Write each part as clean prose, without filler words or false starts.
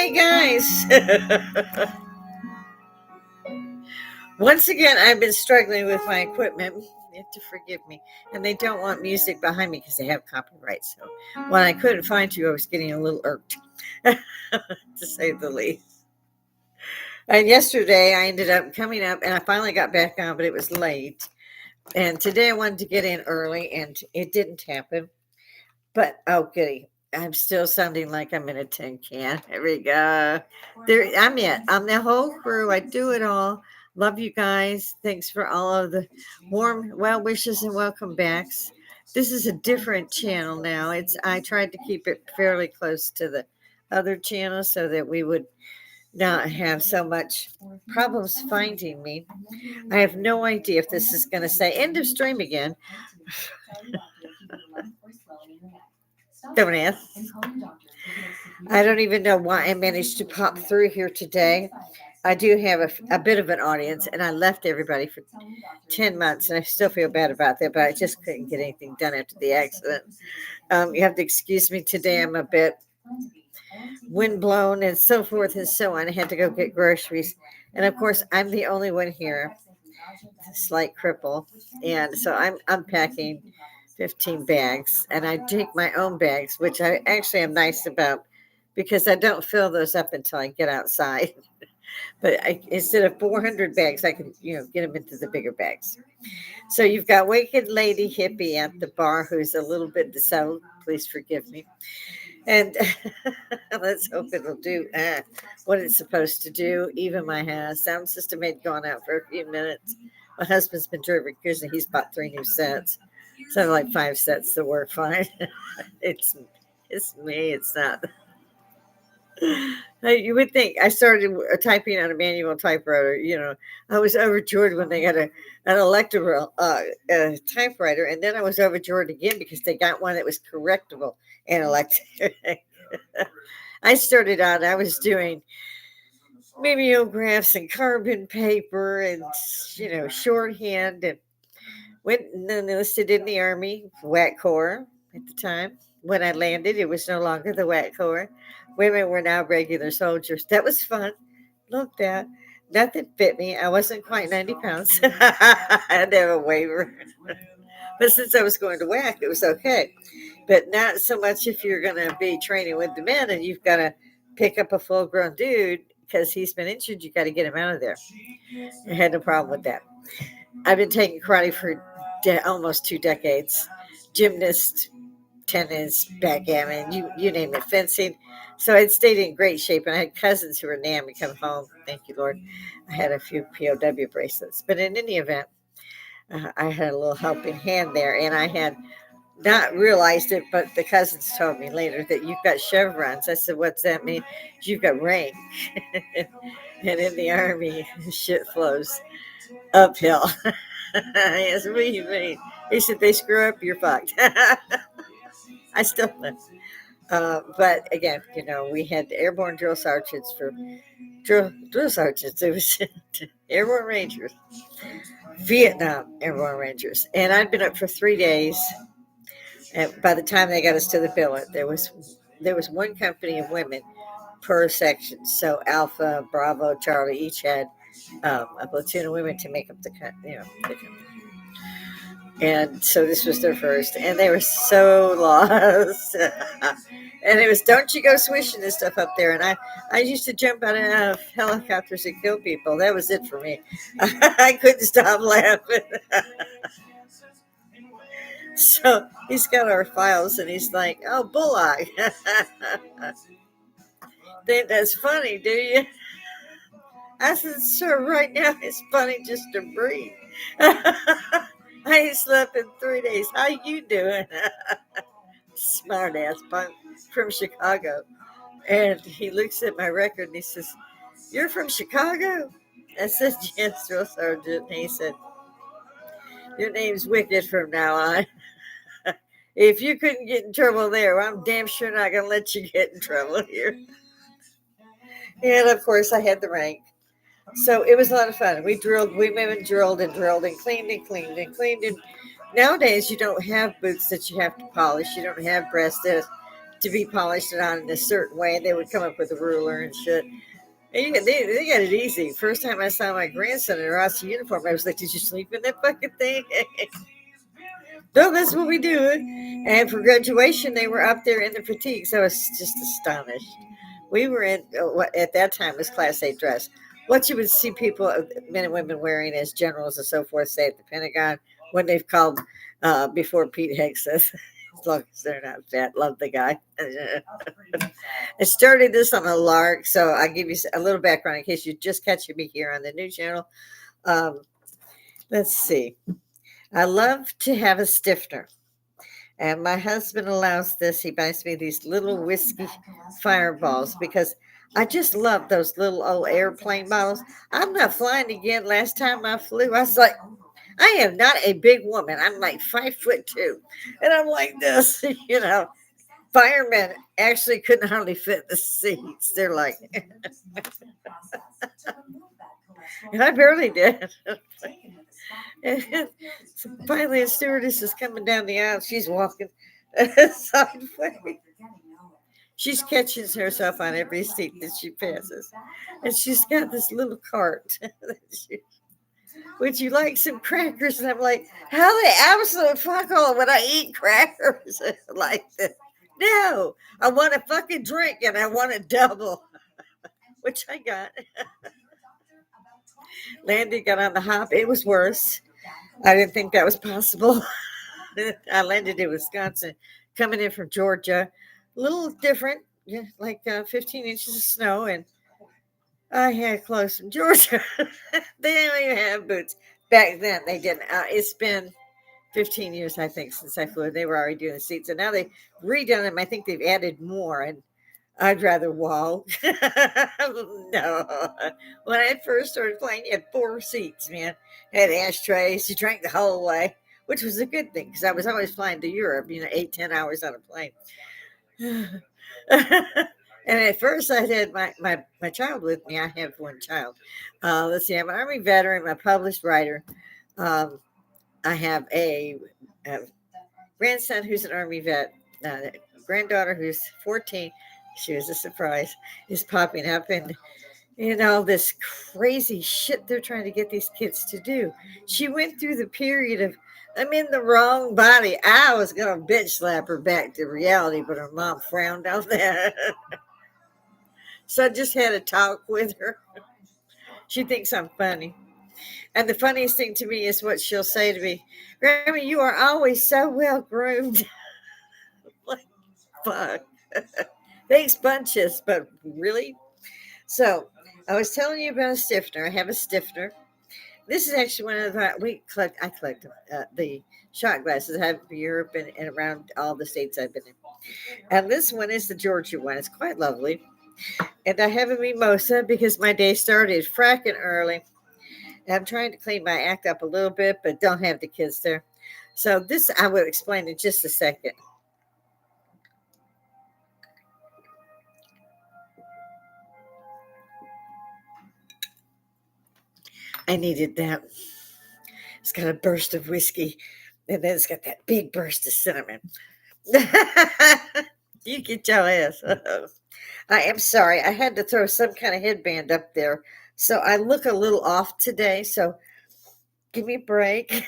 Hey guys! Once again, I've been struggling with my equipment. You have to forgive me. And they don't want music behind me because they have copyright. So when I couldn't find you, I was getting a little irked, to say the least. And yesterday, I ended up coming up and I finally got back on, but it was late. And today, I wanted to get in early and it didn't happen. But oh, goody. I'm still sounding like I'm in a tin can. There we go. There, I'm it. I'm the whole crew. I do it all. Love you guys. Thanks for all of the warm well wishes and welcome backs. This is a different channel now. I tried to keep it fairly close to the other channel so that we would not have so much problems finding me. I have no idea if this is going to say end of stream again. Don't ask. I don't even know why I managed to pop through here today. I do have a bit of an audience, and I left everybody for 10 months, and I still feel bad about that, but I just couldn't get anything done after the accident. You have to excuse me today. I'm a bit windblown and so forth and so on. I had to go get groceries. And of course, I'm the only one here, slight cripple. And so I'm unpacking 15 bags, and I take my own bags, which I actually am nice about because I don't fill those up until I get outside. But instead of 400 bags, I can, get them into the bigger bags. So you've got Wicked Lady Hippy at the bar, who's a little bit disabled. Please forgive me. And let's hope it'll do what it's supposed to do. Even my sound system had gone out for a few minutes. My husband's been driving because he's bought 3 new sets. So like 5 sets that work fine. it's me. It's not. You would think I started typing on a manual typewriter. I was overjoyed when they got an electrical typewriter, and then I was overjoyed again because they got one that was correctable and electric. I started out, I was doing mimeographs and carbon paper and, shorthand, and went and enlisted in the Army, WAC Corps at the time. When I landed, it was no longer the WAC Corps. Women were now regular soldiers. That was fun. Looked at. Nothing fit me. I wasn't quite 90 pounds. I had to have a waiver. But since I was going to WAC, it was okay. But not so much if you're going to be training with the men and you've got to pick up a full-grown dude because he's been injured. You got to get him out of there. I had no problem with that. I've been taking karate for almost 2 decades. Gymnast, tennis, backgammon, you name it, fencing. So I'd stayed in great shape, and I had cousins who were NAMI come home. Thank you, Lord. I had a few POW bracelets. But in any event, I had a little helping hand there, and I had not realized it, but the cousins told me later that you've got chevrons. I said, what's that mean? You've got rank. And in the Army, shit flows uphill. Yes, what do you mean? He said, they screw up, you're fucked. I still live. But again, we had airborne drill sergeants for drill sergeants. It was airborne rangers, Vietnam airborne rangers. And I'd been up for 3 days. And by the time they got us to the billet, there was one company of women per section. So Alpha, Bravo, Charlie each had a platoon of women to make up the company. And so this was their first, and they were so lost. And it was, don't you go swishing and stuff up there. And I used to jump out of helicopters and kill people. That was it for me. I couldn't stop laughing. So he's got our files, and he's like, oh, Bullock. Think that's funny, do you? I said, sir, right now it's funny just to breathe. I ain't slept in 3 days. How you doing? Smart ass punk from Chicago. And he looks at my record and he says, you're from Chicago? I said, yes, drill sergeant. And he said, your name's Wicked from now on. If you couldn't get in trouble there, I'm damn sure not going to let you get in trouble here. And of course, I had the rank. So it was a lot of fun. We women drilled and cleaned and cleaned and cleaned. And nowadays, you don't have boots that you have to polish. You don't have to be polished it on in a certain way. They would come up with a ruler and shit. And they got it easy. First time I saw my grandson in a Rossi uniform, I was like, "Did you sleep in that fucking thing?" No, that's what we do. And for graduation, they were up there in the fatigues. I was just astonished. We were in what at that time was Class A dress. What you would see people, men and women, wearing as generals and so forth, say at the Pentagon when they've called before Pete Hicks says, as long as they're not fat, love the guy. I started this on a lark, so I'll give you a little background in case you're just catching me here on the new channel. Um, let's see. I love to have a stiffener. And my husband allows this. He buys me these little whiskey fireballs because I just love those little old airplane models. I'm not flying again. Last time I flew, I was like, I am not a big woman. I'm like 5'2", and I'm like this, Firemen actually couldn't hardly fit in the seats. They're like, and I barely did. And finally, a stewardess is coming down the aisle. She's walking sideways. She's catching herself on every seat that she passes. And she's got this little cart. Would you like some crackers? And I'm like, how the absolute fuck all would I eat crackers like this? No, I want a fucking drink and I want a double, which I got. Landed, got on the hop. It was worse. I didn't think that was possible. I landed in Wisconsin, coming in from Georgia. A little different, yeah, like 15 inches of snow, and I had clothes from Georgia. They didn't even have boots. Back then, they didn't. It's been 15 years, I think, since I flew. They were already doing the seats, and now they've redone them. I think they've added more, and I'd rather walk. No. When I first started flying, you had 4 seats, man. Had ashtrays. You drank the whole way, which was a good thing because I was always flying to Europe, 8-10 hours on a plane. And at first, I had my child with me. I have one child. Let's see, I'm an Army veteran, I'm a published writer. Um, I have a grandson who's an Army vet, granddaughter who's 14. She was a surprise, is popping up. And this crazy shit they're trying to get these kids to do. She went through the period of, I'm in the wrong body. I was going to bitch slap her back to reality, but her mom frowned on that. So I just had a talk with her. She thinks I'm funny. And the funniest thing to me is what she'll say to me, Grandma, you are always so well groomed. Like, fuck. Thanks bunches, but really? So I was telling you about a stiffener. I have a stiffener. This is actually one of the, I collect the shot glasses I have in Europe and around all the states I've been in. And this one is the Georgia one. It's quite lovely. And I have a mimosa because my day started fracking early. And I'm trying to clean my act up a little bit, but don't have the kids there. So this I will explain in just a second. I needed that. It's got a burst of whiskey, and then it's got that big burst of cinnamon. You can tell ass. I am sorry. I had to throw some kind of headband up there. So I look a little off today. So give me a break.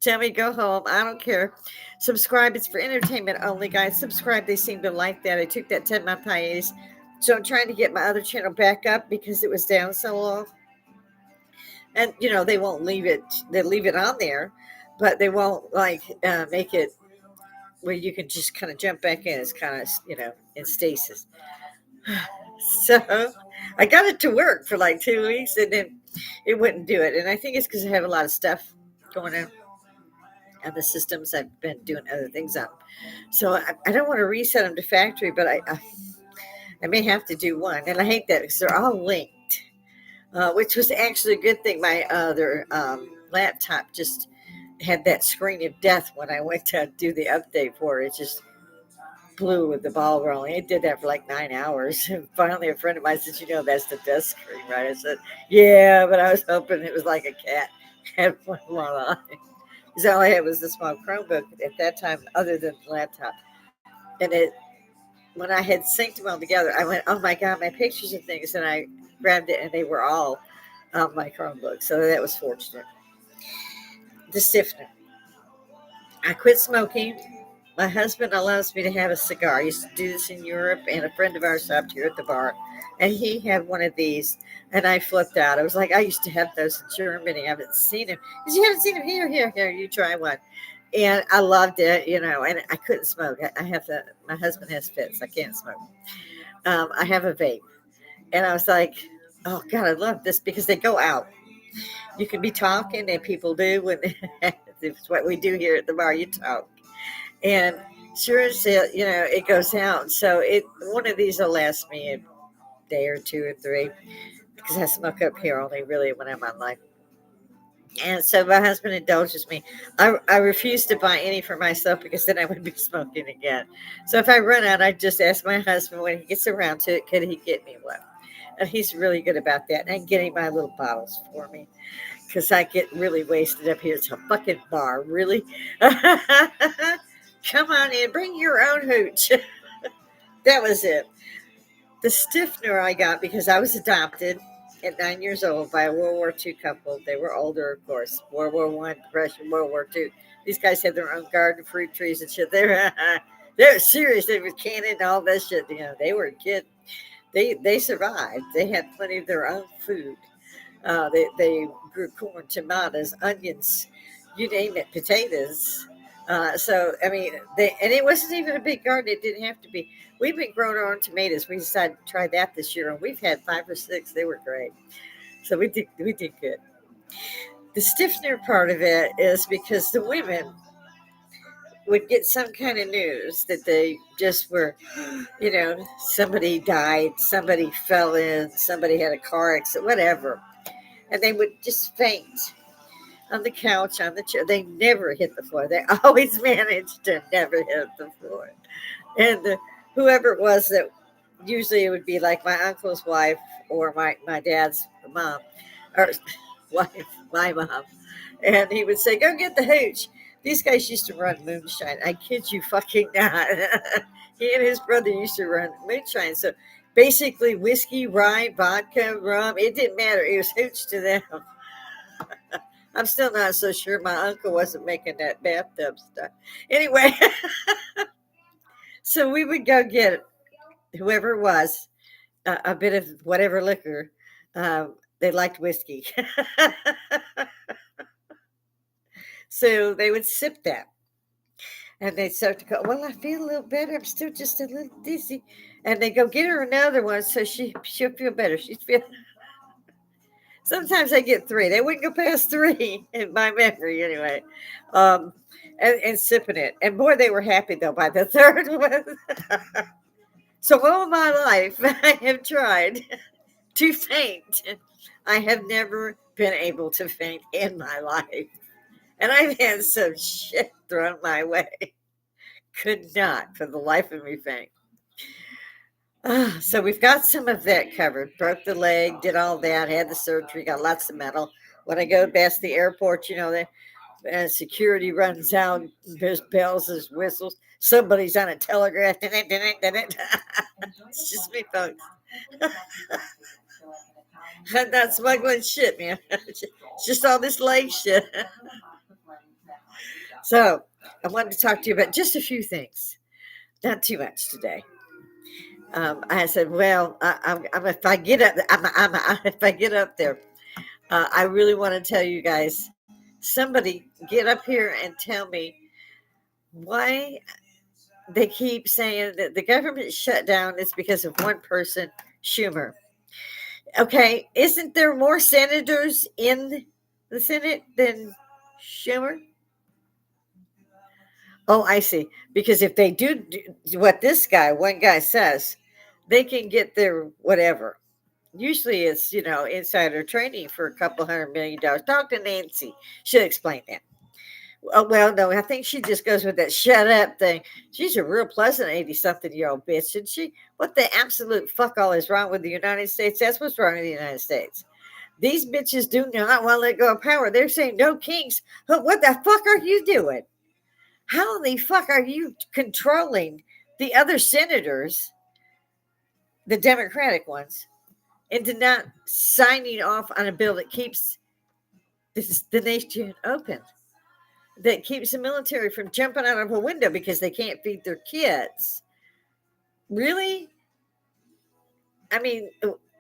Tell me go home. I don't care. Subscribe. It's for entertainment only, guys. Subscribe. They seem to like that. I took that 10-month hiatus. So I'm trying to get my other channel back up because it was down so long. And, they won't leave it. They leave it on there, but they won't make it where you can just kind of jump back in. It's kind of, in stasis. So I got it to work for like 2 weeks and then it wouldn't do it. And I think it's because I have a lot of stuff going on and the systems I've been doing other things on. So I don't want to reset them to factory, but I may have to do one. And I hate that because they're all linked, which was actually a good thing. My other laptop just had that screen of death when I went to do the update for it. It just blew with the ball rolling. It did that for like 9 hours. And finally, a friend of mine said, that's the death screen, right? I said, yeah, but I was hoping it was like a cat had one eye. Because all I had was the small Chromebook at that time, other than the laptop. And it when I had synced them all together, I went, "Oh my god, my pictures and things!" And I grabbed it, and they were all on my Chromebook. So that was fortunate. The stiffener. I quit smoking. My husband allows me to have a cigar. I used to do this in Europe, and a friend of ours stopped here at the bar, and he had one of these, and I flipped out. I was like, I used to have those in Germany. I haven't seen him. He said, you haven't seen him? Here, you try one. And I loved it, and I couldn't smoke. I have to, my husband has fits. I can't smoke. I have a vape. And I was like, oh, God, I love this because they go out. You can be talking, and people do when it's what we do here at the bar. You talk. And sure as it goes out. So one of these will last me a day or two or three because I smoke up here only really when I'm on live. And so my husband indulges me. I refuse to buy any for myself because then I would be smoking again. So if I run out, I just ask my husband when he gets around to it, could he get me one? And he's really good about that. And getting my little bottles for me because I get really wasted up here. It's a fucking bar, really. Come on in, bring your own hooch. That was it. The stiffener I got because I was adopted at 9 years old by a World War II couple. They were older, of course. World War One, Depression, World War II. These guys had their own garden, fruit trees and shit. They were serious. They were canning and all that shit. They were kids. They survived. They had plenty of their own food. They grew corn, tomatoes, onions, you name it, potatoes. So I mean, and it wasn't even a big garden. It didn't have to be. We've been growing our own tomatoes. We decided to try that this year, and we've had 5 or 6. They were great. So we did good. The stiffener part of it is because the women would get some kind of news that they just were, somebody died, somebody fell in, somebody had a car accident, whatever, and they would just faint on the couch, on the chair. They never hit the floor. They always managed to never hit the floor. And whoever it was that usually it would be like my uncle's wife or my dad's mom or wife, my mom. And he would say, go get the hooch. These guys used to run moonshine. I kid you fucking not. He and his brother used to run moonshine. So basically whiskey, rye, vodka, rum, it didn't matter. It was hooch to them. I'm still not so sure my uncle wasn't making that bathtub stuff. Anyway, so we would go get whoever it was a bit of whatever liquor. They liked whiskey. So they would sip that. And they'd start to go, well, I feel a little better. I'm still just a little dizzy. And they go get her another one so she'll feel better. She's feeling. Sometimes I get 3. They wouldn't go past 3 in my memory anyway. Um, and sipping it. And boy, they were happy though by the third one. So all my life, I have tried to faint. I have never been able to faint in my life. And I've had some shit thrown my way. Could not, for the life of me, faint. So we've got some of that covered. Broke the leg, did all that, had the surgery, got lots of metal. When I go past the airport, security runs out, there's bells, there's whistles. Somebody's on a telegraph. It's just me, folks. I'm not smuggling shit, man. It's just all this leg shit. So I wanted to talk to you about just a few things. Not too much today. I said, well, I'm if I get up, if I get up there, I really want to tell you guys. Somebody get up here and tell me why they keep saying that the government shut down is because of one person, Schumer. Okay, isn't there more senators in the Senate than Schumer? Oh, I see. Because if they do what one guy says, they can get their whatever. Usually it's, insider trading for a couple $100 million. Talk to Nancy. She'll explain that. Oh, well, no, I think she just goes with that shut up thing. She's a real pleasant 80-something-year-old bitch, isn't she? What the absolute fuck all is wrong with the United States? That's what's wrong with the United States. These bitches do not want to let go of power. They're saying no kings. What the fuck are you doing? How the fuck are you controlling the other senators, the Democratic ones, into not signing off on a bill that keeps the nation open, that keeps the military from jumping out of a window because they can't feed their kids. Really? I mean,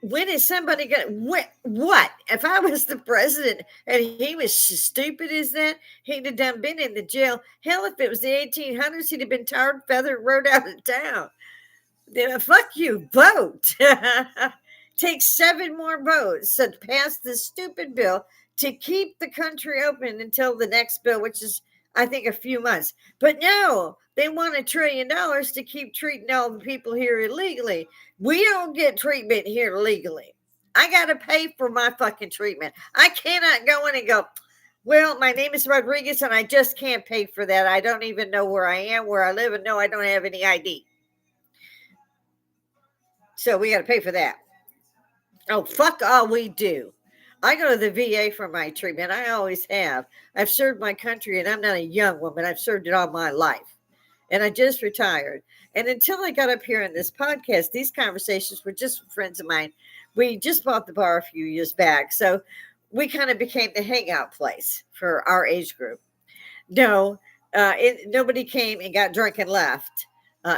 when is somebody going to, what? If I was the president and he was stupid as that, he'd have done been in the jail. Hell, if it was the 1800s, he'd have been tarred, feathered, rode out of town. Fuck you, vote. Take 7 more votes to pass this stupid bill to keep the country open until the next bill, which is, I think, a few months. But no, they want $1 trillion to keep treating all the people here illegally. We don't get treatment here legally. I got to pay for my fucking treatment. I cannot go in and go, well, my name is Rodriguez and I just can't pay for that. I don't even know where I am, where I live, and no, I don't have any ID. So we got to pay for that. Oh, fuck all we do. I go to the VA for my treatment. I always have. I've served my country, and I'm not a young woman. I've served it all my life. And I just retired. And until I got up here in this podcast, these conversations were just friends of mine. We just bought the bar a few years back. So we kind of became the hangout place for our age group. No, nobody came and got drunk and left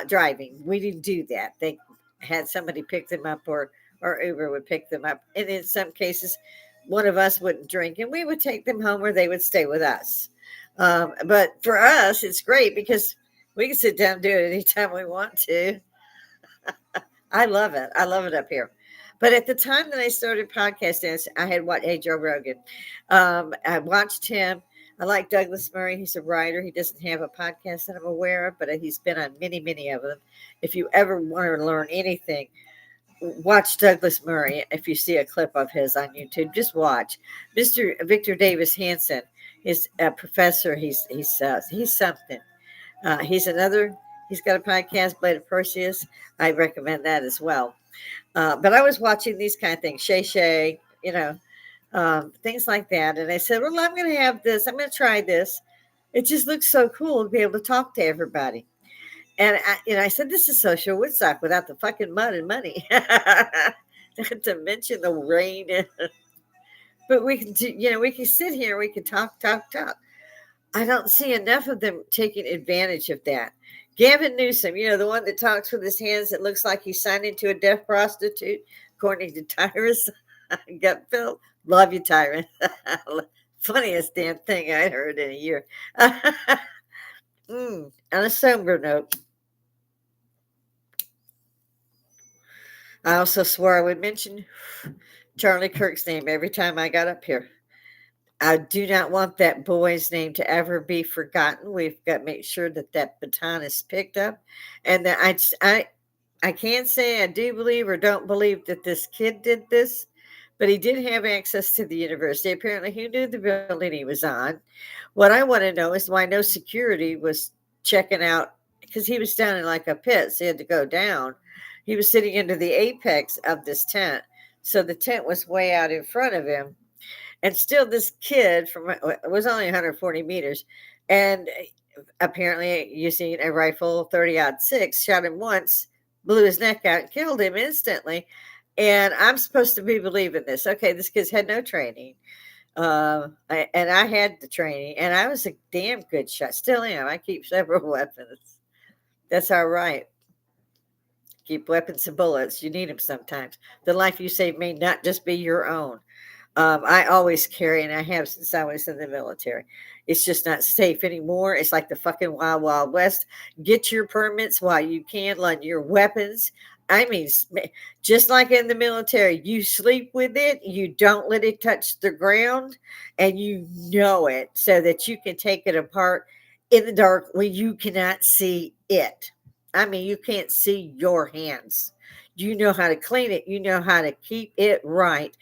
driving. We didn't do that. They had somebody pick them up, or Uber would pick them up. And in some cases, one of us wouldn't drink and we would take them home, or they would stay with us. But for us, it's great because we can sit down and do it anytime we want to. I love it. I love it up here. But at the time that I started podcasting, I had watched Joe Rogan. I watched him. I like Douglas Murray. He's a writer. He doesn't have a podcast that I'm aware of, but he's been on many, many of them. If you ever want to learn anything, watch Douglas Murray. If you see a clip of his on YouTube, just watch. Mr. Victor Davis Hanson is a professor. He's something. He's got a podcast, Blade of Perseus. I recommend that as well. But I was watching these kind of things, Shay, things like that. And I said, well, I'm going to have this. I'm going to try this. It just looks so cool to be able to talk to everybody. And I said, this is social Woodstock without the fucking mud and money. Not to mention the rain. But we can we can sit here, we can talk. I don't see enough of them taking advantage of that. Gavin Newsom, the one that talks with his hands, it looks like he's signed into a deaf prostitute, according to Tyrus Gutfeld. Love you, Tyrus. Funniest damn thing I heard in a year. On a somber note, I also swore I would mention Charlie Kirk's name every time I got up here. I do not want that boy's name to ever be forgotten. We've got to make sure that baton is picked up, and that I can't say I do believe or don't believe that this kid did this, but he did have access to the university. Apparently, he knew the building he was on. What I want to know is why no security was checking out, because he was down in like a pit, so he had to go down. He was sitting into the apex of this tent, so the tent was way out in front of him. And still, this kid was only 140 meters, and apparently, using a rifle 30-06, shot him once, blew his neck out, and killed him instantly. And I'm supposed to be believing this. Okay, this kid's had no training, and I had the training, and I was a damn good shot. Still am. I keep several weapons. That's all right. Keep weapons and bullets. You need them sometimes. The life you save may not just be your own. I always carry, and I have since I was in the military. It's just not safe anymore. It's like the fucking Wild Wild West. Get your permits while you can, lend your weapons. I mean, just like in the military, you sleep with it. You don't let it touch the ground, and you know it so that you can take it apart in the dark when you cannot see it. I mean, you can't see your hands. You know how to clean it. You know how to keep it right.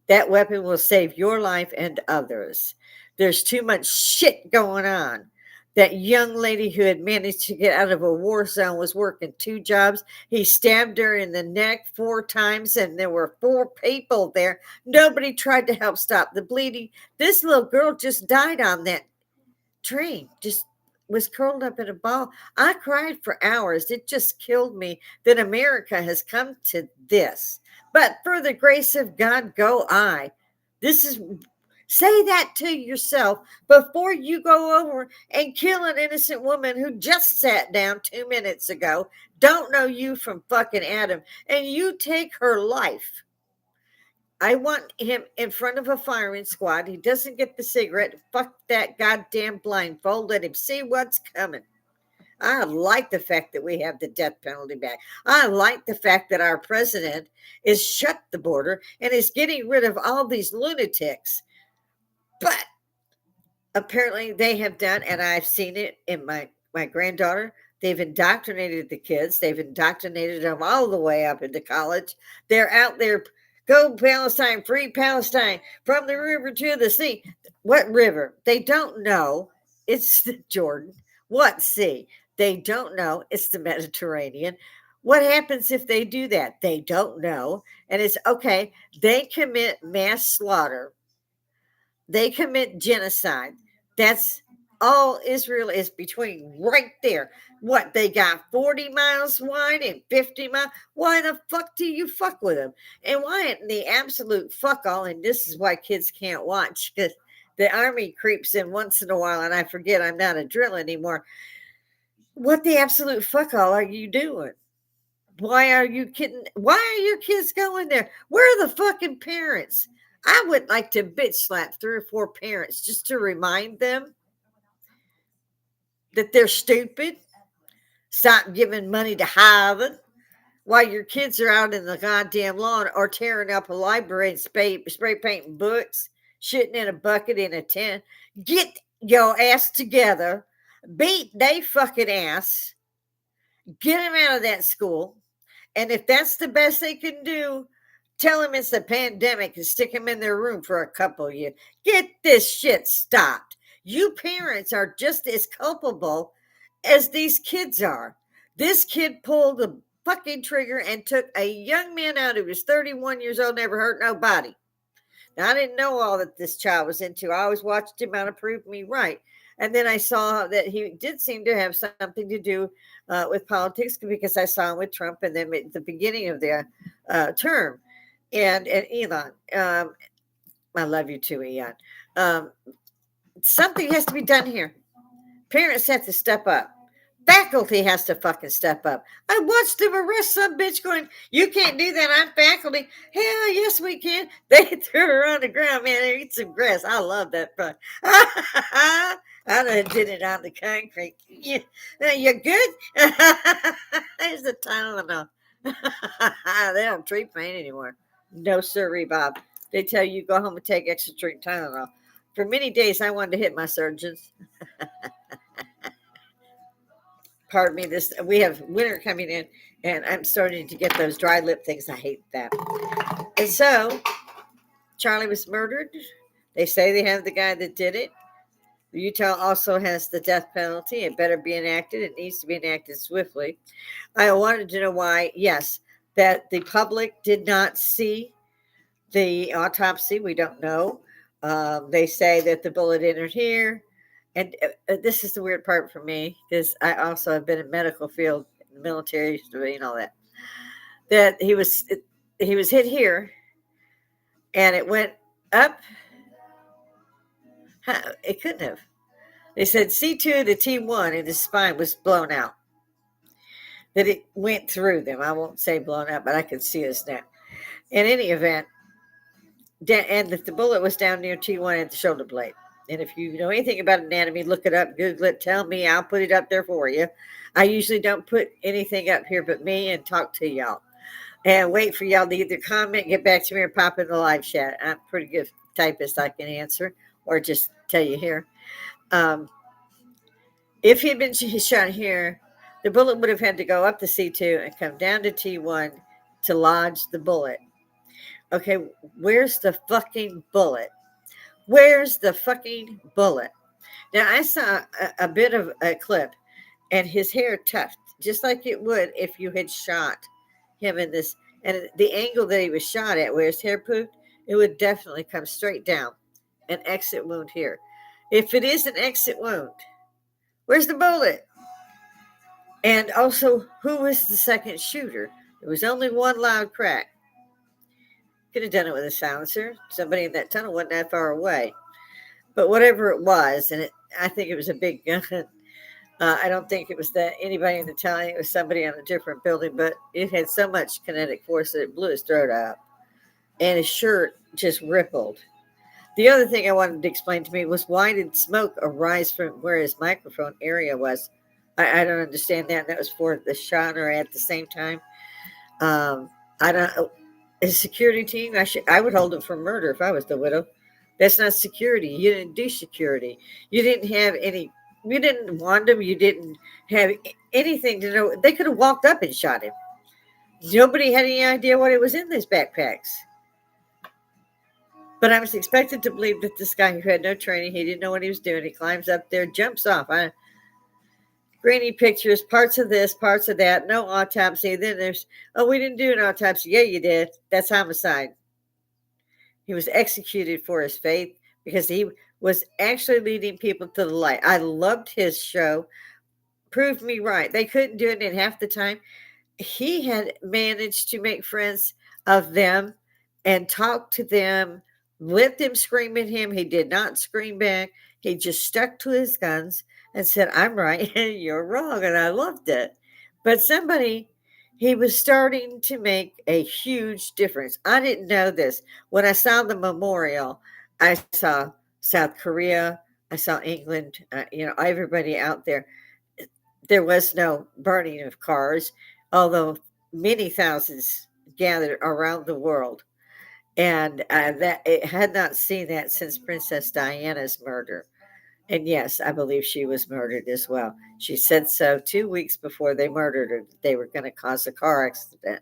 That weapon will save your life and others. There's too much shit going on. That young lady who had managed to get out of a war zone was working 2 jobs. He stabbed her in the neck 4 times, and there were 4 people there. Nobody tried to help stop the bleeding. This little girl just died on that train. Just was curled up in a ball. I cried for hours. It just killed me that America has come to this. But for the grace of God, go I. This is Say that to yourself before you go over and kill an innocent woman who just sat down 2 minutes ago, don't know you from fucking Adam, and you take her life. I want him in front of a firing squad. He doesn't get the cigarette. Fuck that goddamn blindfold. Let him see what's coming. I like the fact that we have the death penalty back. I like the fact that our president is shut the border and is getting rid of all these lunatics. But apparently they have done, and I've seen it in my granddaughter. They've indoctrinated the kids. They've indoctrinated them all the way up into college. They're out there, go Palestine, free Palestine, from the river to the sea. What river? They don't know. It's the Jordan. What sea? They don't know. It's the Mediterranean. What happens if they do that? They don't know. And it's okay. They commit mass slaughter. They commit genocide. That's all Israel is between right there. What, they got 40 miles wide and 50 miles? Why the fuck do you fuck with them? And why the absolute fuck all? And this is why kids can't watch, because the army creeps in once in a while and I forget I'm not a drill anymore. What the absolute fuck all are you doing? Why are you kidding? Why are your kids going there? Where are the fucking parents? I would like to bitch slap 3 or 4 parents just to remind them that they're stupid. Stop giving money to Harvard while your kids are out in the goddamn lawn or tearing up a library and spray painting books, shitting in a bucket in a tent. Get your ass together. Beat they fucking ass. Get them out of that school. And if that's the best they can do, tell them it's a pandemic and stick them in their room for a couple of years. Get this shit stopped. You parents are just as culpable as these kids are. This kid pulled the fucking trigger and took a young man out who was 31 years old, never hurt nobody. Now, I didn't know all that this child was into. I always watched him out to prove me right. And then I saw that he did seem to have something to do with politics, because I saw him with Trump and then at the beginning of the term. And Elon, I love you too, Elon. Something has to be done here. Parents have to step up. Faculty has to fucking step up. I watched them arrest some bitch going, you can't do that. I'm faculty. Hell, yes, we can. They threw her on the ground, man. They eat some grass. I love that part. I done did it on the concrete. You good? There's the Tylenol. They don't treat pain anymore. No, sirree, Bob. They tell you go home and take extra drink Tylenol. For many days, I wanted to hit my surgeons. Pardon me, we have winter coming in, and I'm starting to get those dry lip things. I hate that. And so, Charlie was murdered. They say they have the guy that did it. Utah also has the death penalty. It better be enacted. It needs to be enacted swiftly. I wanted to know why, yes, that the public did not see the autopsy. We don't know. They say that the bullet entered here. And this is the weird part for me, because I also have been in medical field, in the military, and all that. That he was hit here, and it went up. It couldn't have. They said C2 to T1, and his spine was blown out. That it went through them. I won't say blown out, but I could see his neck. In any event, and that the bullet was down near T1 at the shoulder blade. And if you know anything about anatomy, look it up, Google it, tell me, I'll put it up there for you. I usually don't put anything up here but me and talk to y'all. And wait for y'all to either comment, get back to me, or pop in the live chat. I'm a pretty good typist. I can answer or just tell you here. If he'd been shot here, the bullet would have had to go up the C2 and come down to T1 to lodge the bullet. Okay, where's the fucking bullet? Where's the fucking bullet? Now, I saw a bit of a clip, and his hair tucked, just like it would if you had shot him in this. And the angle that he was shot at, where his hair pooped, it would definitely come straight down. An exit wound here. If it is an exit wound, Where's the bullet? And also, who was the second shooter? There was only one loud crack. Could have done it with a silencer. Somebody in that tunnel wasn't that far away. But whatever it was, I think it was a big gun. I don't think it was that anybody in the town. It was somebody on a different building, but it had so much kinetic force that it blew his throat out, and his shirt just rippled. The other thing I wanted to explain to me was, why did smoke arise from where his microphone area was? I don't understand that. That was for the shot or at the same time. I don't. His security team. I would hold him for murder if I was the widow. That's not security. You didn't do security. You didn't have any. You didn't want him. You didn't have anything to know. They could have walked up and shot him. Nobody had any idea what it was in these backpacks. But I was expected to believe that this guy who had no training, he didn't know what he was doing. He climbs up there, jumps off. Grainy pictures, parts of this, parts of that, no autopsy. Then there's, oh, we didn't do an autopsy. Yeah, you did. That's homicide. He was executed for his faith because he was actually leading people to the light. I loved his show. Proved me right. They couldn't do it in half the time. He had managed to make friends of them and talk to them, let them scream at him. He did not scream back. He just stuck to his guns and said, I'm right and you're wrong. And I loved it. But he was starting to make a huge difference. I didn't know this. When I saw the memorial, I saw South Korea, I saw England, everybody out there. There was no burning of cars, although many thousands gathered around the world. And that it had not seen that since Princess Diana's murder. And yes, I believe she was murdered as well. She said so 2 weeks before they murdered her. They were going to cause a car accident.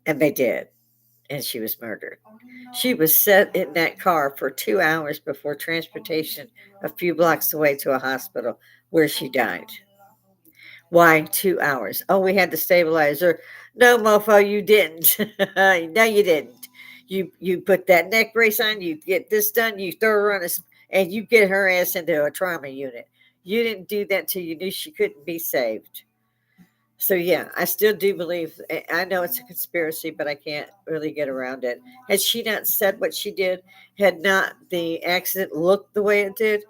And they did. And she was murdered. She was set in that car for 2 hours before transportation a few blocks away to a hospital where she died. Why 2 hours? Oh, we had to stabilize her. No, mofo, you didn't. No, you didn't. You put that neck brace on, you get this done, you throw her on and you get her ass into a trauma unit. You didn't do that till you knew she couldn't be saved. So yeah, I still do believe. I know it's a conspiracy, but I can't really get around it. Had she not said what she did, had not the accident looked the way it did,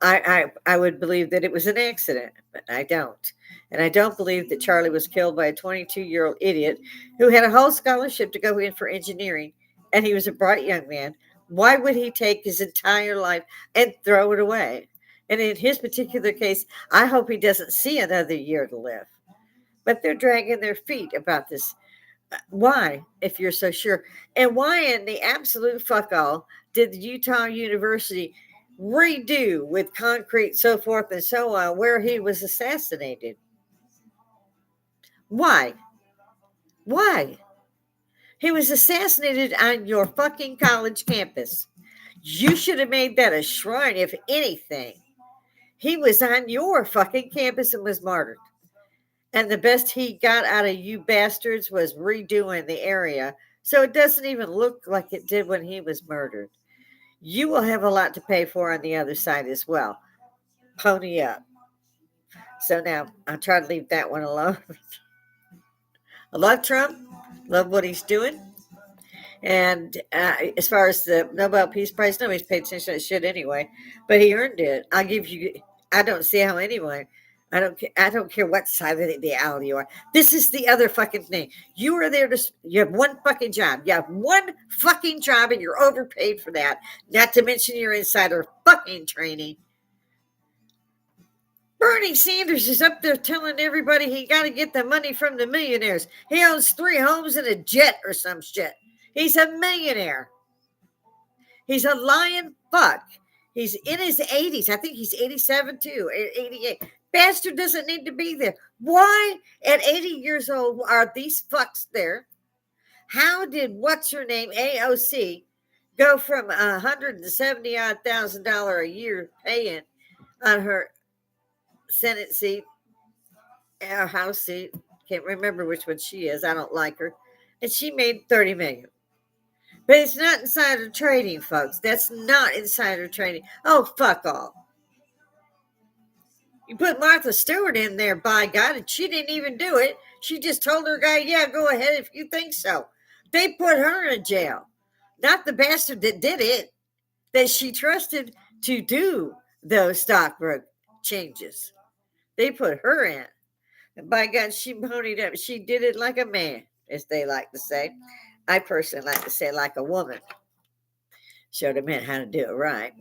I would believe that it was an accident, but I don't. And I don't believe that Charlie was killed by a 22-year-old idiot who had a whole scholarship to go in for engineering, and he was a bright young man. Why would he take his entire life and throw it away? And in his particular case, I hope he doesn't see another year to live. But they're dragging their feet about this. Why, if you're so sure? And why in the absolute fuck all did Utah University redo with concrete, so forth and so on, where he was assassinated? Why? Why? He was assassinated on your fucking college campus. You should have made that a shrine, if anything. He was on your fucking campus and was martyred. And the best he got out of you bastards was redoing the area. So it doesn't even look like it did when he was murdered. You will have a lot to pay for on the other side as well. Pony up. So now I'll try to leave that one alone. I love Trump. Love what he's doing. And as far as the Nobel Peace Prize, nobody's paid attention to that shit anyway. But he earned it. I'll give you. I don't see how anyone. I don't care what side of the aisle you are. This is the other fucking thing. You are there to. You have one fucking job. You have one fucking job, and you're overpaid for that. Not to mention your insider fucking training. Bernie Sanders is up there telling everybody he got to get the money from the millionaires. He owns 3 homes and a jet or some shit. He's a millionaire. He's a lying fuck. He's in his 80s. I think he's 87 too, 88. Bastard doesn't need to be there. Why at 80 years old are these fucks there? How did what's her name, AOC, go from $170,000 a year paying on her Senate seat, our House seat? Can't remember which one she is. I don't like her. And she made $30 million. But it's not insider trading, folks. That's not insider trading. Oh, fuck all. You put Martha Stewart in there, by God, and she didn't even do it. She just told her guy, yeah, go ahead if you think so. They put her in jail. Not the bastard that did it, that she trusted to do those stockbroker changes. They put her in. And by God, she ponied up. She did it like a man, as they like to say. I personally like to say like a woman. Showed a man how to do it right.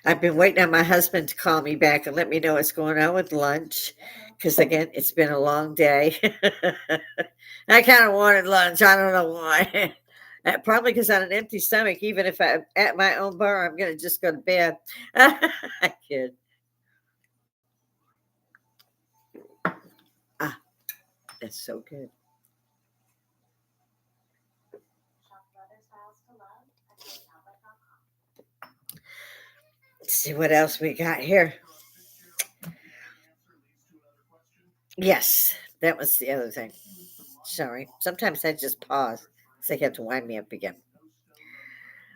I've been waiting on my husband to call me back and let me know what's going on with lunch. Because again, it's been a long day. I kind of wanted lunch. I don't know why. Probably because on an empty stomach, even if I'm at my own bar, I'm going to just go to bed. I kid. Ah, that's so good. Let's see what else we got here. Yes, that was the other thing. Sorry. Sometimes I just pause. So you have to wind me up again.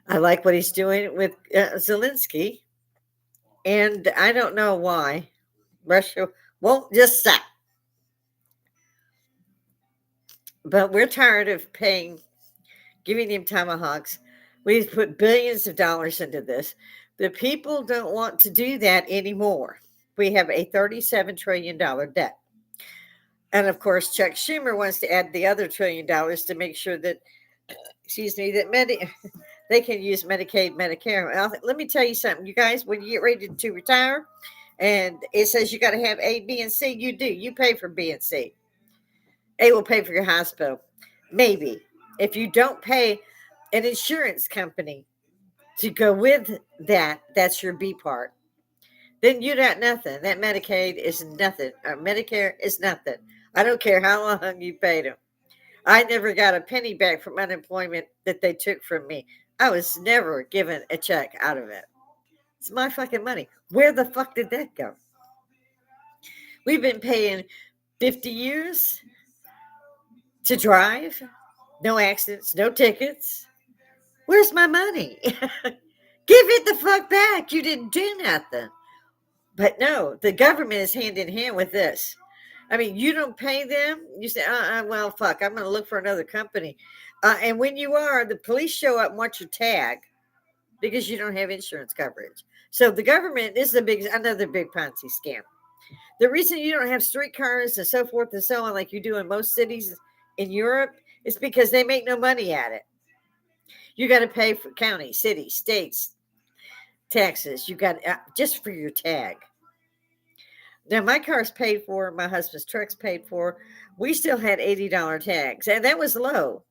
I like what he's doing with Zelensky. And I don't know why Russia won't just stop. But we're tired of giving him tomahawks. We've put billions of dollars into this. The people don't want to do that anymore. We have a $37 trillion debt. And of course, Chuck Schumer wants to add the other $1 trillion to make sure that, excuse me, that they can use Medicaid, Medicare. Well, let me tell you something, you guys, when you get ready to retire and it says you got to have A, B, and C, you do. You pay for B and C. A will pay for your hospital. Maybe. If you don't pay an insurance company to go with that, that's your B part. Then you got nothing. That Medicaid is nothing. Or Medicare is nothing. I don't care how long you paid them. I never got a penny back from unemployment that they took from me. I was never given a check out of it. It's my fucking money. Where the fuck did that go? We've been paying 50 years to drive. No accidents, no tickets. Where's my money? Give it the fuck back. You didn't do nothing. But no, the government is hand in hand with this. I mean, you don't pay them. You say, well, fuck, I'm going to look for another company. And when you are, the police show up and want your tag because you don't have insurance coverage. So the government is another big Ponzi scam. The reason you don't have streetcars and so forth and so on like you do in most cities in Europe is because they make no money at it. You got to pay for county, city, states, taxes. You got just for your tag. Now my car's paid for, my husband's truck's paid for. We still had $80 tags, and that was low.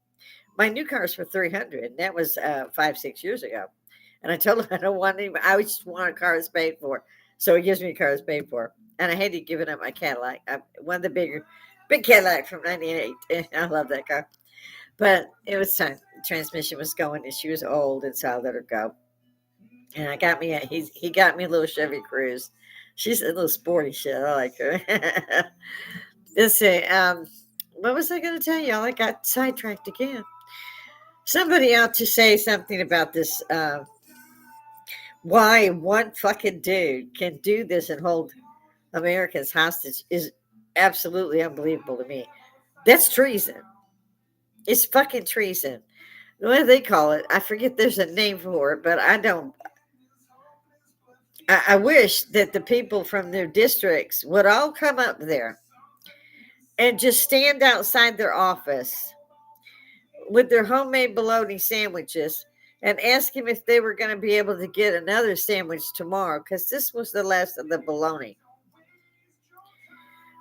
My new car's for $300. And that was 5-6 years ago. And I told him I don't want any. I just want a car that's paid for. So he gives me a car that's paid for. And I hated giving up my Cadillac. One of the big Cadillac from '98. I love that car. But it was time. The transmission was going, and she was old, and so I let her go. And he got me a little Chevy Cruze. She's a little sporty shit. I like her. Let's see. What was I going to tell you? I got sidetracked again. Somebody ought to say something about this. Why one fucking dude can do this and hold Americans hostage is absolutely unbelievable to me. That's treason. It's fucking treason. What do they call it? I forget there's a name for it, but I don't. I wish that the people from their districts would all come up there and just stand outside their office with their homemade bologna sandwiches and ask him if they were going to be able to get another sandwich tomorrow because this was the last of the bologna.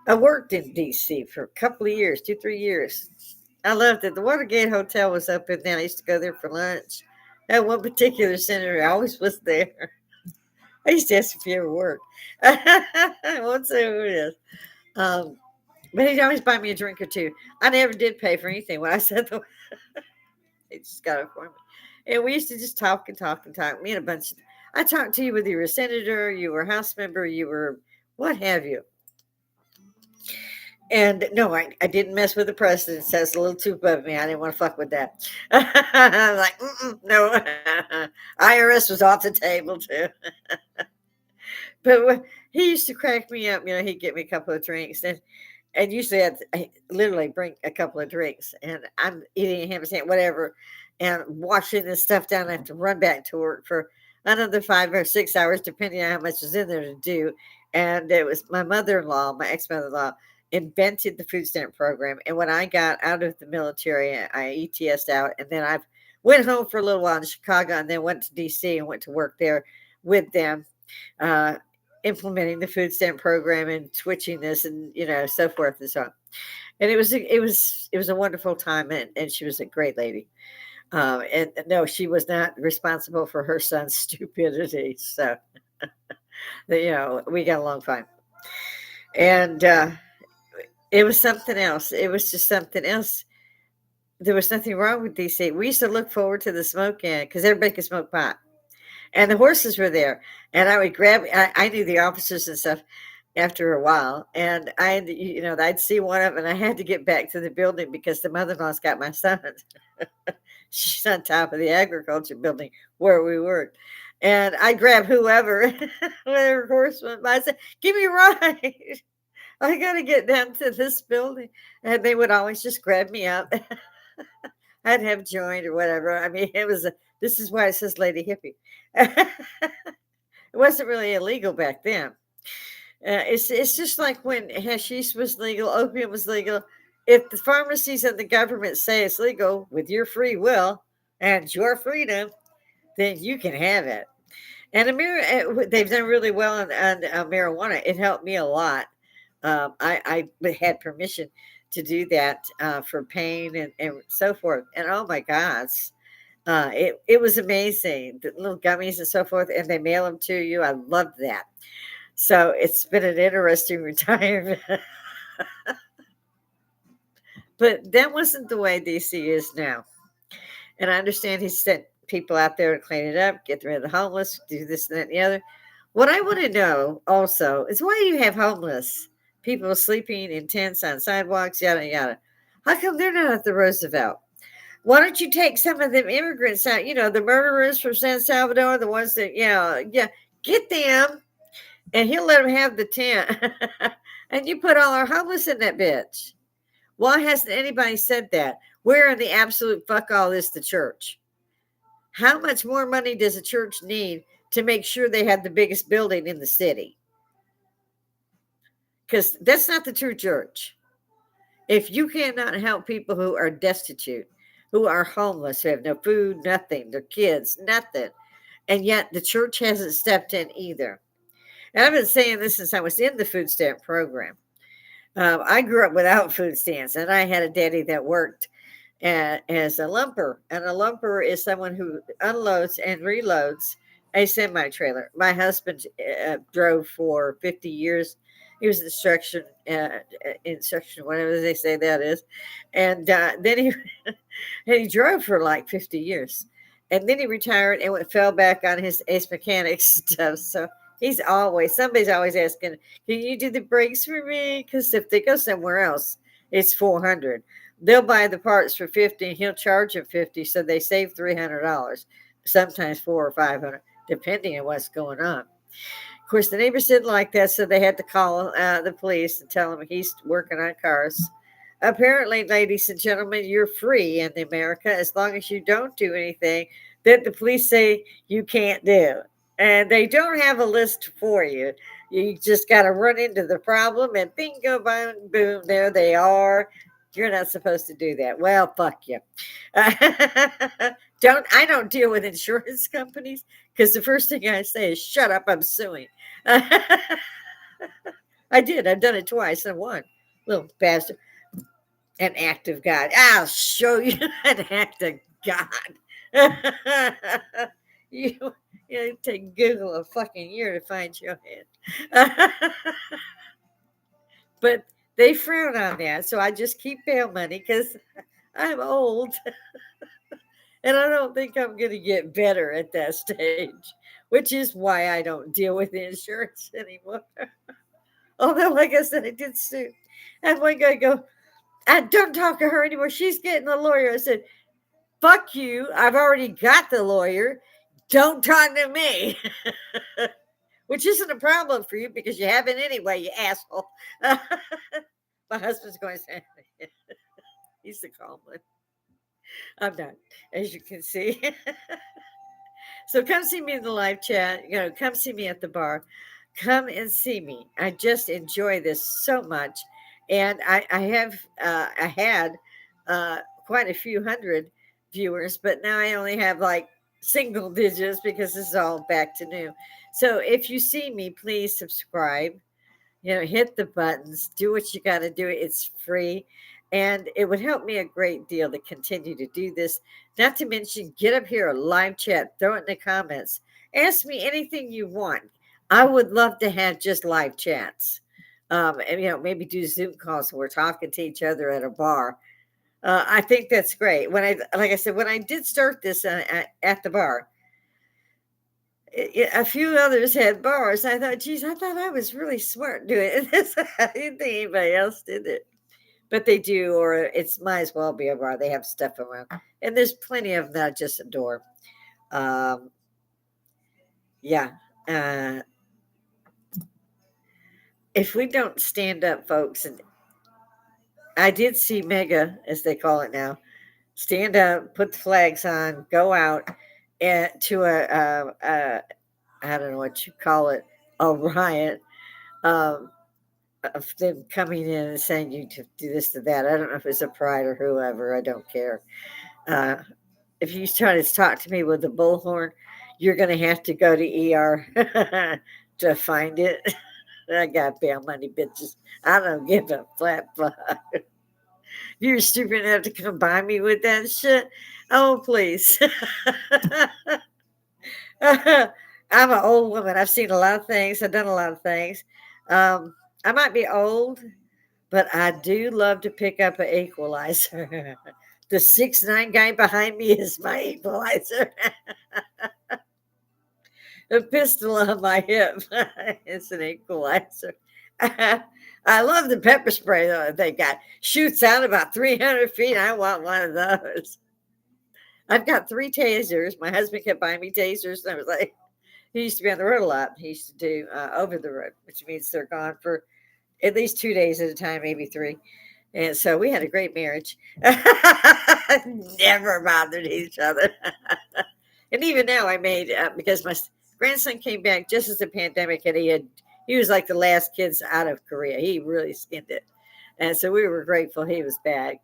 I worked in D.C. for a couple of years, 2-3 years. I loved it. The Watergate Hotel was up in there. I used to go there for lunch. That one particular senator always was there. I used to ask if he ever worked. I won't say who it is. But he'd always buy me a drink or two. I never did pay for anything when I said the he just got it for me. And we used to just talk and talk and talk. Me and a bunch of, I talked to you whether you were a senator, you were a House member, you were what have you. And no, I didn't mess with the president. That's a little too above me. I didn't want to fuck with that. I'm like, no. IRS was off the table too. But he used to crack me up. He'd get me a couple of drinks, and usually I literally bring a couple of drinks, and I'm eating a ham sandwich, whatever, and washing this stuff down. I have to run back to work for another 5 or 6 hours, depending on how much was in there to do. And it was my mother-in-law, my ex-mother-in-law, invented the food stamp program. And when I got out of the military, I ETS'd out, and then I went home for a little while in Chicago, and then went to DC and went to work there with them. Uh, Implementing the food stamp program and switching this, and so forth and so on. And it was a wonderful time, and she was a great lady. And no, she was not responsible for her son's stupidity. So we got along fine. And it was something else. It was just something else. There was nothing wrong with DC. We used to look forward to the smoke in because everybody could smoke pot. And the horses were there, and I would grab. I knew the officers and stuff after a while, and I'd see one of them, and I had to get back to the building because the mother-in-law's got my son. She's on top of the agriculture building where we worked, and I grab whoever, whatever horse went by. I said, "Give me a ride. I got to get down to this building," and they would always just grab me up. I'd have joined or whatever. I mean, this is why it says Lady Hippy. It wasn't really illegal back then. It's just like when hashish was legal, opium was legal. If the pharmacies and the government say it's legal with your free will and your freedom, then you can have it. And they've done really well on marijuana. It helped me a lot. I had permission to do that for pain and so forth. And oh my gosh, it was amazing. The little gummies and so forth, and they mail them to you. I loved that. So it's been an interesting retirement. But that wasn't the way DC is now. And I understand he sent people out there to clean it up, get rid of the homeless, do this and that and the other. What I want to know also is why you have homeless people sleeping in tents on sidewalks, yada, yada. How come they're not at the Roosevelt? Why don't you take some of them immigrants out, the murderers from San Salvador, the ones that, get them, and he'll let them have the tent. And you put all our homeless in that bitch. Why hasn't anybody said that? Where in the absolute fuck all is the church? How much more money does a church need to make sure they have the biggest building in the city? Because that's not the true church. If you cannot help people who are destitute, who are homeless, who have no food, nothing, their kids, nothing, and yet the church hasn't stepped in either. And I've been saying this since I was in the food stamp program. I grew up without food stamps, and I had a daddy that worked as a lumper. And a lumper is someone who unloads and reloads a semi-trailer. My husband drove for 50 years. He was instruction, whatever they say that is. And then and he drove for like 50 years. And then he retired and fell back on his ace mechanics stuff. So somebody's always asking, can you do the brakes for me? Because if they go somewhere else, it's $400. They'll buy the parts for $50 and he'll charge them $50. So they save $300, sometimes $400 or $500, depending on what's going on. Of course, the neighbors didn't like that, so they had to call the police and tell them he's working on cars. Apparently, ladies and gentlemen, you're free in America as long as you don't do anything that the police say you can't do. And they don't have a list for you. You just got to run into the problem and bingo, boom, there they are. You're not supposed to do that. Well, fuck you. I don't deal with insurance companies because the first thing I say is, shut up, I'm suing. I did. I've done it twice and won. Little bastard. An act of God. I'll show you an act of God. You take Google a fucking year to find your head. But they frown on that, so I just keep bail money because I'm old. And I don't think I'm going to get better at that stage, which is why I don't deal with insurance anymore. Although, like I said, I did sue And one guy go, I don't talk to her anymore. She's getting a lawyer. I said, fuck you. I've already got the lawyer. Don't talk to me. Which isn't a problem for you because you haven't anyway, you asshole. My husband's going to say, he's the calm one. I'm not, as you can see. So come see me in the live chat. Come see me at the bar. Come and see me. I just enjoy this so much, and I had quite a few hundred viewers, but now I only have like single digits because this is all back to new. So if you see me, please subscribe. Hit the buttons, do what you got to do. It's free. And it would help me a great deal to continue to do this. Not to mention, get up here, a live chat, throw it in the comments. Ask me anything you want. I would love to have just live chats. And, maybe do Zoom calls when we're talking to each other at a bar. I think that's great. Like I said, when I did start this at the bar, a few others had bars. I thought, geez, I thought I was really smart doing this. I didn't think anybody else did it. But they do, or it's might as well be a bar. They have stuff around. And there's plenty of them that I just adore. Yeah. If we don't stand up, folks, and I did see Mega, as they call it now, stand up, put the flags on, go out and to I don't know what you call it, a riot of them coming in and saying you to do this to that. I don't know if it's a pride or whoever. I don't care. If you try to talk to me with a bullhorn, you're going to have to go to ER to find it. I got bail money, bitches. I don't give a flat fuck. You're stupid enough to come by me with that shit. Oh, please. I'm an old woman. I've seen a lot of things. I've done a lot of things. I might be old, but I do love to pick up an equalizer. The 6'9" guy behind me is my equalizer. The pistol on my hip is an equalizer. I love the pepper spray though they got. Shoots out about 300 feet. I want one of those. I've got 3 tasers. My husband kept buying me tasers, and I was like, he used to be on the road a lot. He used to do over the road, which means they're gone for at least 2 days at a time, maybe 3. And so we had a great marriage. Never bothered each other. And even now I made, because my grandson came back just as the pandemic, and he was like the last kids out of Korea. He really skinned it. And so we were grateful he was back.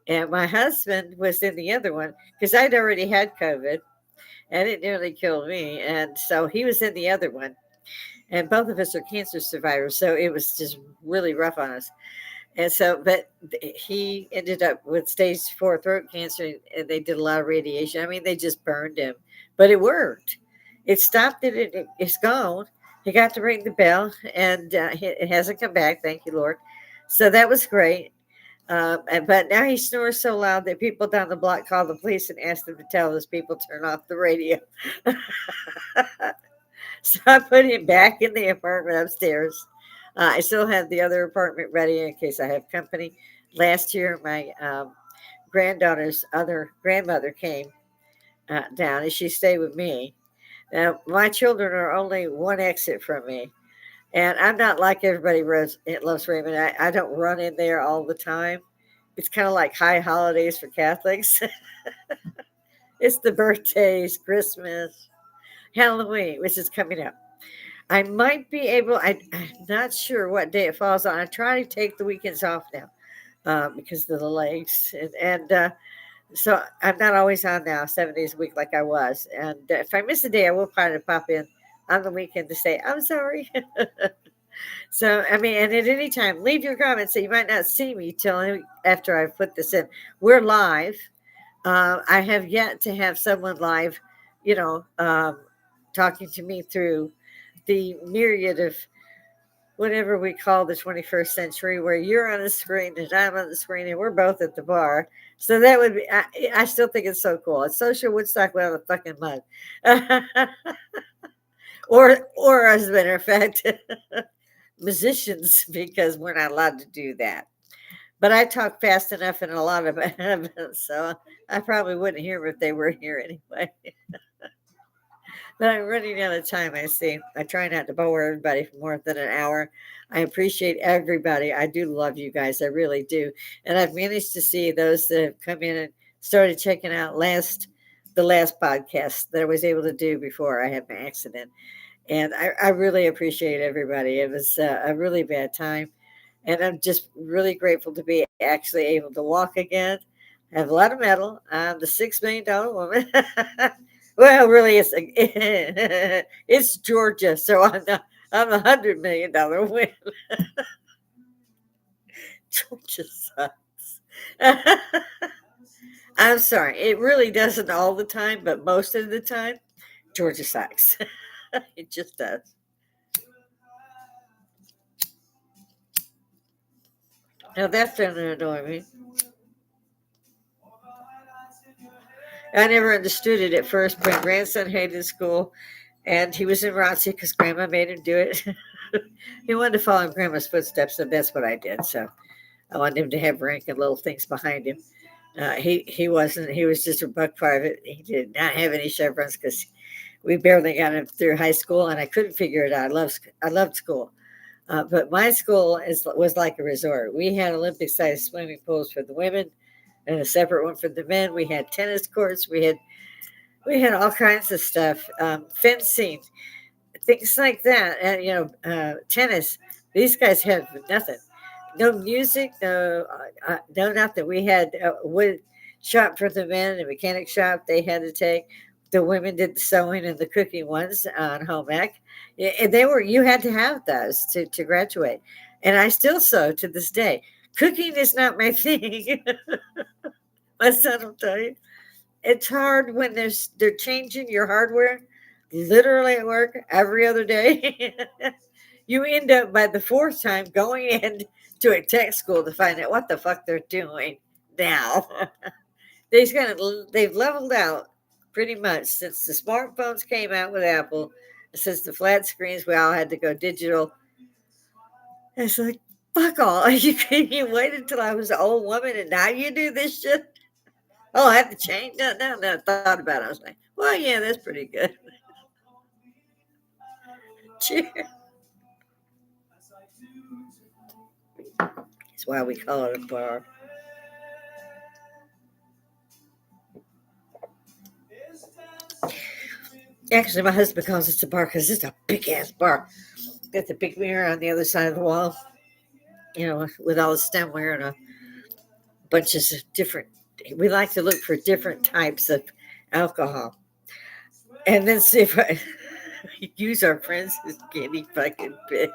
And my husband was in the other one because I'd already had COVID and it nearly killed me. And so he was in the other one. And both of us are cancer survivors. So it was just really rough on us. And so, but he ended up with stage 4 throat cancer, and they did a lot of radiation. I mean, they just burned him, but it worked. It stopped it. It's gone. He got to ring the bell, and it hasn't come back. Thank you, Lord. So that was great. But now he snores so loud that people down the block call the police and ask them to tell those people to turn off the radio. So I put him back in the apartment upstairs. I still have the other apartment ready in case I have company. Last year, my granddaughter's other grandmother came down, and she stayed with me. Now, my children are only one exit from me, and I'm not like everybody loves Raymond. I don't run in there all the time. It's kind of like high holidays for Catholics. It's the birthdays, Christmas, Halloween, which is coming up. I might be able, I'm not sure what day it falls on. I try to take the weekends off now because of the legs. And so I'm not always on now 7 days a week like I was. And if I miss a day, I will probably pop in on the weekend to say, I'm sorry. So, I mean, and at any time, leave your comments. So you might not see me till after I put this in. We're live. I have yet to have someone live, talking to me through the myriad of whatever we call the 21st century, where you're on the screen and I'm on the screen and we're both at the bar. So that would be, I still think it's so cool. It's social Woodstock without the fucking mud. or as a matter of fact, musicians because we're not allowed to do that. But I talk fast enough in a lot of it, so I probably wouldn't hear them if they were here anyway. But I'm running out of time, I see. I try not to bore everybody for more than an hour. I appreciate everybody. I do love you guys. I really do. And I've managed to see those that have come in and started checking out the last podcast that I was able to do before I had my accident. And I really appreciate everybody. It was a really bad time. And I'm just really grateful to be actually able to walk again. I have a lot of metal. I'm the $6 million woman. Well, really, it's Georgia, so I'm $100 million woman. Georgia sucks. I'm sorry. It really doesn't all the time, but most of the time, Georgia sucks. It just does. Now that's going to annoy me. I never understood it at first. My grandson hated school, and he was in ROTC because Grandma made him do it. He wanted to follow in Grandma's footsteps, and that's what I did. So I wanted him to have rank and little things behind him. He wasn't. He was just a buck private. He did not have any chevrons because we barely got him through high school, and I couldn't figure it out. I loved school, but my school was like a resort. We had Olympic-sized swimming pools for the women and a separate one for the men. We had tennis courts. We had all kinds of stuff, fencing, things like that. And tennis. These guys had nothing. No music, no nothing. We had a wood shop for the men, a mechanic shop they had to take. The women did the sewing and the cooking ones on home ec. And you had to have those to graduate. And I still sew to this day. Cooking is not my thing. My son will tell you. It's hard when they're changing your hardware literally at work every other day. You end up by the fourth time going in to a tech school to find out what the fuck they're doing now. They've leveled out pretty much since the smartphones came out with Apple, since the flat screens we all had to go digital. It's like fuck all. You waited until I was an old woman and now you do this shit. Oh, I have to change. No. I thought about it. I was like, well, yeah, that's pretty good. Cheers. That's why we call it a bar. Actually, my husband calls it a bar because it's a big ass bar. Got the big mirror on the other side of the wall, with all the stemware and a bunches of different. We like to look for different types of alcohol, and then see if I use our friends as guinea fucking pigs.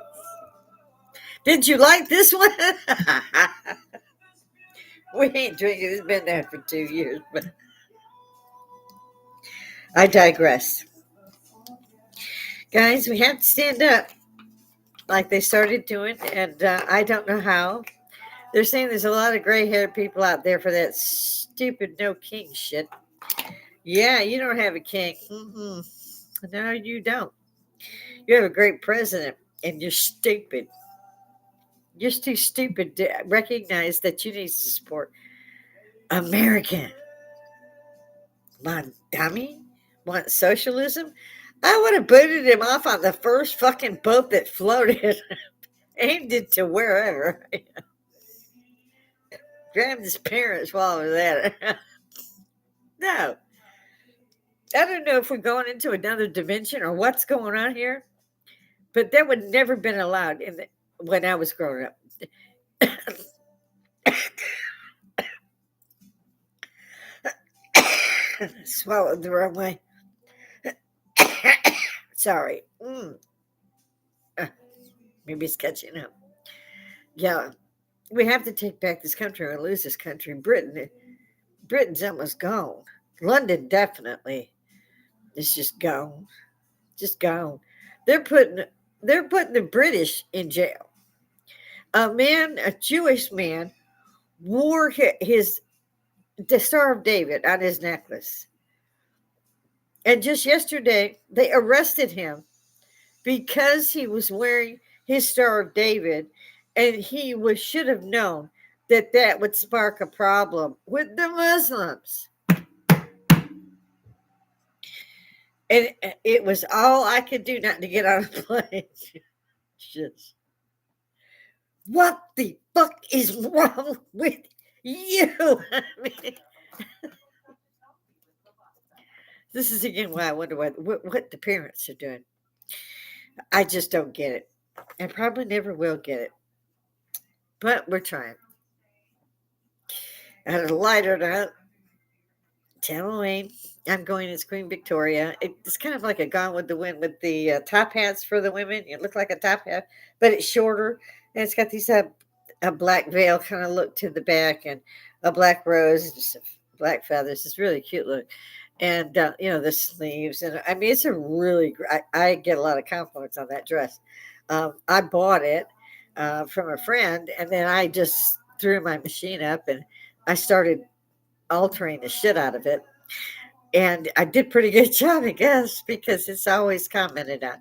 Did you like this one? We ain't drinking. It's been there for 2 years, but I digress. Guys, we have to stand up like they started doing, and I don't know how. They're saying there's a lot of gray haired people out there for that stupid no king shit. Yeah, you don't have a king. No, you don't. You have a great president, and you're stupid. You're too stupid to recognize that you need to support American. Want dummy? Want socialism? I would have booted him off on the first fucking boat that floated, aimed it to wherever. Grabbed his parents while I was at it. No. I don't know if we're going into another dimension or what's going on here, but that would never been allowed when I was growing up. Swallowed the wrong way. Sorry. Maybe it's catching up. Yeah, we have to take back this country or lose this country. Britain's almost gone. London definitely is just gone. Just gone. They're putting they're putting the British in jail. A Jewish man, wore the Star of David on his necklace. And just yesterday, they arrested him because he was wearing his Star of David, and he should have known that that would spark a problem with the Muslims. And it was all I could do not to get on a plane. Just, what the fuck is wrong with you? I mean, this is again why I wonder what the parents are doing. I just don't get it. I probably never will get it, but we're trying. On a lighter note, it's Halloween. I'm going as Queen Victoria. It's kind of like a Gone with the Wind with the top hats for the women. It look like a top hat, but it's shorter, and it's got these a black veil kind of look to the back, and a black rose, just black feathers. It's really cute look, and the sleeves, and I mean it's a really. I get a lot of compliments on that dress. I bought it from a friend, and then I just threw my machine up and I started altering the shit out of it. And I did pretty good job, I guess, because it's always commented on.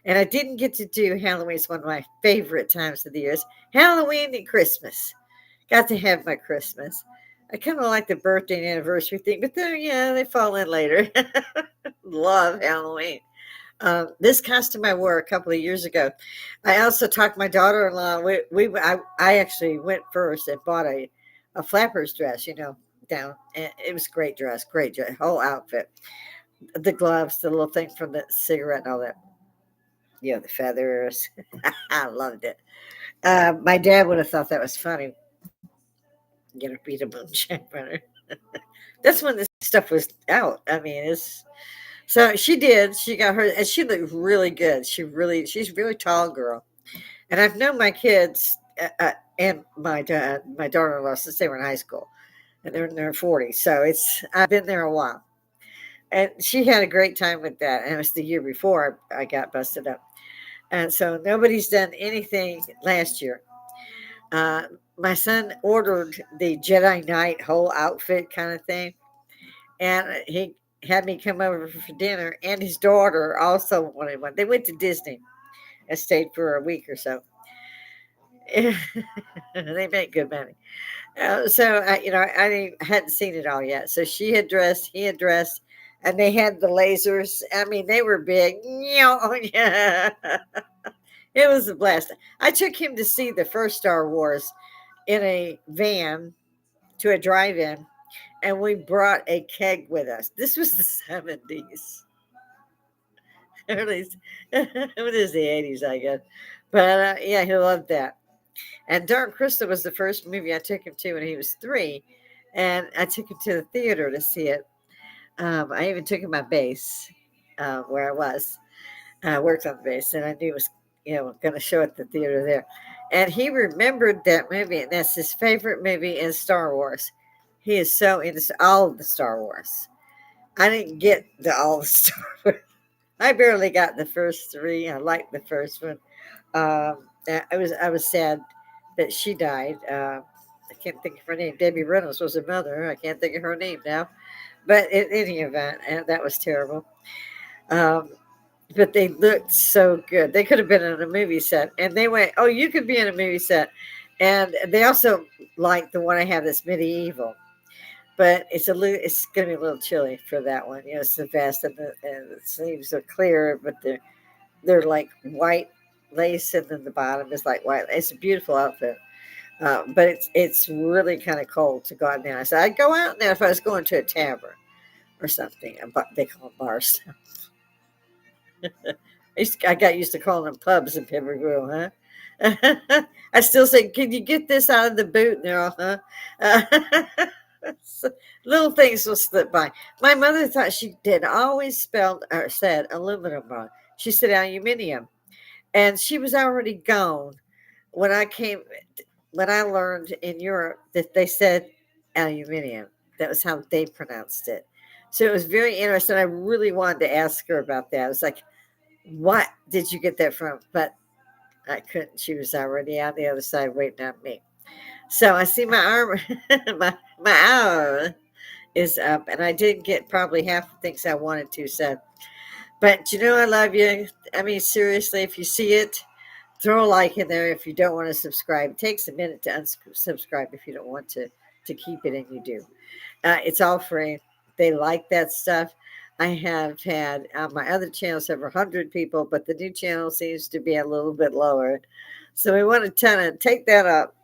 And I didn't get to do Halloween. It's one of my favorite times of the years. Halloween and Christmas. Got to have my Christmas. I kind of like the birthday and anniversary thing, but then, yeah, they fall in later. Love Halloween. This costume I wore a couple of years ago. I also talked my daughter-in-law. I actually went first and bought a flapper's dress, down. And it was a great dress, whole outfit. The gloves, the little thing from the cigarette and all that. The feathers. I loved it. My dad would have thought that was funny. Get her beat a moonshine runner. That's when this stuff was out. I mean, it's so she did. She got her, and she looked really good. She's a really tall girl. And I've known my kids and my daughter-in-law since they were in high school, and they're in their 40s. So I've been there a while, and she had a great time with that. And it was the year before I got busted up, and so nobody's done anything last year. Uh, my son ordered the Jedi Knight whole outfit kind of thing, and he had me come over for dinner, and his daughter also wanted one. They went to Disney and stayed for a week or so. They make good money. So I hadn't seen it all yet. So she had dressed, he had dressed, and they had the lasers. I mean, they were big. Yeah. It was a blast. I took him to see the first Star Wars in a van to a drive-in, and we brought a keg with us. This was the 70s. Or at least it was the 80s, I guess. But yeah, he loved that. And Dark Crystal was the first movie I took him to when he was 3. And I took him to the theater to see it. I even took him my bass where I was. I worked on the bass, and I knew it was, going to show at the theater there. And he remembered that movie, and that's his favorite movie in Star Wars. He is so into all of the Star Wars. I didn't get all the Star Wars. I barely got the first 3. I liked the first one. I was sad that she died. I can't think of her name. Debbie Reynolds was her mother. I can't think of her name now. But in any event, that was terrible. Um, but they looked so good. They could have been in a movie set. And they went, "Oh, you could be in a movie set." And they also like the one I have that's medieval. But it's going to be a little chilly for that one. It's the vest, and the sleeves are clear, but they're like white lace, and then the bottom is like white. It's a beautiful outfit. But it's really kind of cold to go out there. I said I'd go out there if I was going to a tavern or something. But they call them bars. I got used to calling them pubs in Pembergrove, huh? I still say, "Can you get this out of the boot?" And they're all, huh? So, little things will slip by. My mother thought she did always spelled or said aluminum wrong. She said aluminium, and she was already gone when I came. When I learned in Europe that they said aluminium, that was how they pronounced it. So it was very interesting. I really wanted to ask her about that. I was like, "What did you get that from?" But I couldn't. She was already on the other side waiting on me. So I see my arm, my arm is up, and I didn't get probably half the things I wanted to. So, but I love you. I mean, seriously, if you see it, Throw a like in there if you don't want to subscribe. It takes a minute to unsubscribe if you don't want to keep it, and you do. It's all free. They like that stuff. I have had on my other channel several hundred people, but the new channel seems to be a little bit lower. So we want to kind of take that up.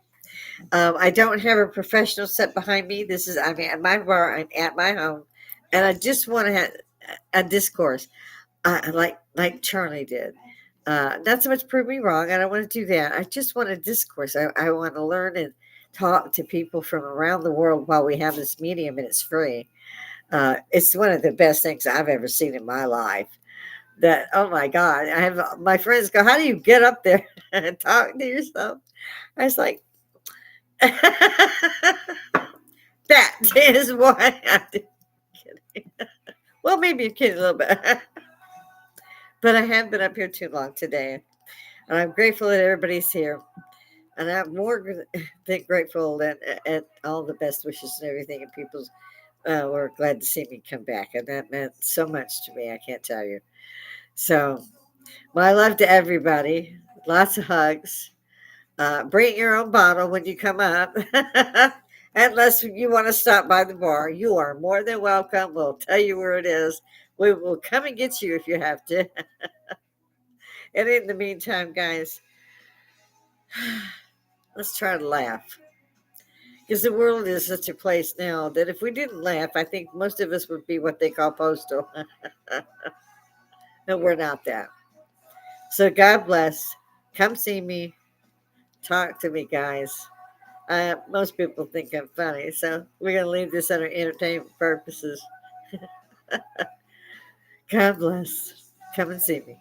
I don't have a professional set behind me. This is, I mean, at my bar, I'm at my home, and I just want to have a discourse, like Charlie did. Not so much prove me wrong. I don't want to do that. I just want a discourse. I want to learn and talk to people from around the world while we have this medium, and it's free. It's one of the best things I've ever seen in my life. That, oh my God, I have my friends go, how do you get up there and talk to yourself? I was like, that is why I'm kidding. Well, maybe you're kidding a little bit. But I have been up here too long today. And I'm grateful that everybody's here. And I'm more than grateful at all the best wishes and everything. And people were glad to see me come back. And that meant so much to me. I can't tell you. So, my love to everybody. Lots of hugs. Bring your own bottle when you come up. Unless you want to stop by the bar, you are more than welcome. We'll tell you where it is. We will come and get you if you have to. And in the meantime, guys, let's try to laugh. Because the world is such a place now that if we didn't laugh, I think most of us would be what they call postal. And we're not that. So God bless. Come see me. Talk to me, guys. Most people think I'm funny, so we're going to leave this under entertainment purposes. God bless. Come and see me.